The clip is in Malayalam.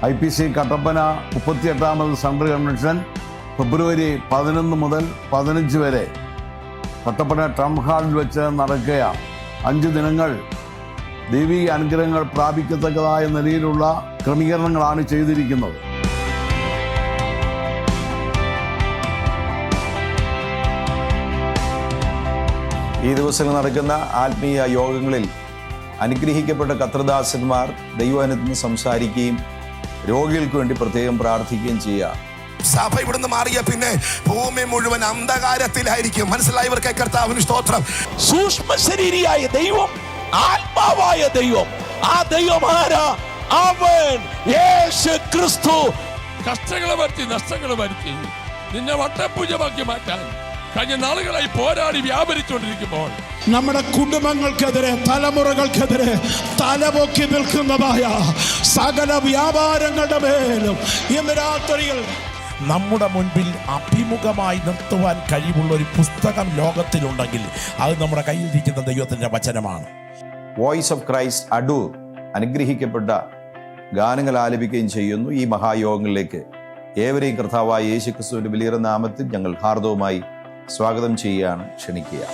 IPC കട്ടപ്പന 38ാമത് സെൻട്രൽ കൺവെൻഷൻ ഫെബ്രുവരി 11 മുതൽ 15 വരെ കട്ടപ്പന ടൗൺ ഹാളിൽ വെച്ച് നടക്കുക. 5 ദിനങ്ങൾ ദൈവിക അനുഗ്രഹങ്ങൾ പ്രാപിക്കത്തക്കതായ നിലയിലുള്ള ക്രമീകരണങ്ങളാണ് ചെയ്തിരിക്കുന്നത്. ഈ ദിവസങ്ങൾ നടക്കുന്ന ആത്മീയ യോഗങ്ങളിൽ അനുഗ്രഹിക്കപ്പെട്ട കർത്തൃദാസന്മാർ ദൈവവചനത്തിൽ സംസാരിക്കുകയും രോഗികൾക്ക് വേണ്ടി പ്രത്യേകം പ്രാർത്ഥിക്കുകയും ചെയ്യുക. സഭ ഇവിടുന്ന് മാറിയ പിന്നെ ഭൂമി മുഴുവൻ അന്ധകാരത്തിലായിരിക്കും. മനസ്സിലായവർക്ക് കർത്താവിന് സ്തോത്രം. സൂക്ഷ്മ ശരീരിയായ ദൈവം, ആത്മാവായ ദൈവം, ആ ദൈവം ആരാ? അവൻ യേശു ക്രിസ്തു. കഷ്ടങ്ങളെ വരുത്തി, നഷ്ടങ്ങളെ വരുത്തി നിന്നെ വട്ടപൂജമാക്കി മാറ്റാൻ കഴിഞ്ഞ നാളുകളായി പോരാടി വ്യാപരിച്ചുകൊണ്ടിരിക്കുമ്പോൾ നമ്മുടെ കുടുംബങ്ങൾക്കെതിരെ, തലമുറകൾക്കെതിരെ തലപൊക്കി നിൽക്കുന്നതായ സകല വ്യാപാരങ്ങളുടെ മേലും ഇന്ന് രാത്രിയിൽ നമ്മുടെ മുൻപിൽ അഭിമുഖമായി നിർത്തുവാൻ കഴിവുള്ള ഒരു പുസ്തകം ലോകത്തിലുണ്ടെങ്കിൽ അത് നമ്മുടെ കയ്യിലിരിക്കുന്ന ദൈവത്തിൻ്റെ വചനമാണ്. വോയിസ് ഓഫ് ക്രൈസ്റ്റ് അടൂർ അനുഗ്രഹിക്കപ്പെട്ട ഗാനങ്ങൾ ആലപിക്കുകയും ചെയ്യുന്നു. ഈ മഹായോഗങ്ങളിലേക്ക് ഏവരെയും കർത്താവായ യേശു ക്രിസ്തുവിന്റെ വലിയ നാമത്തിൽ ഞങ്ങൾ ഹാർദവുമായി സ്വാഗതം ചെയ്യുകയാണ്, ക്ഷണിക്കുക.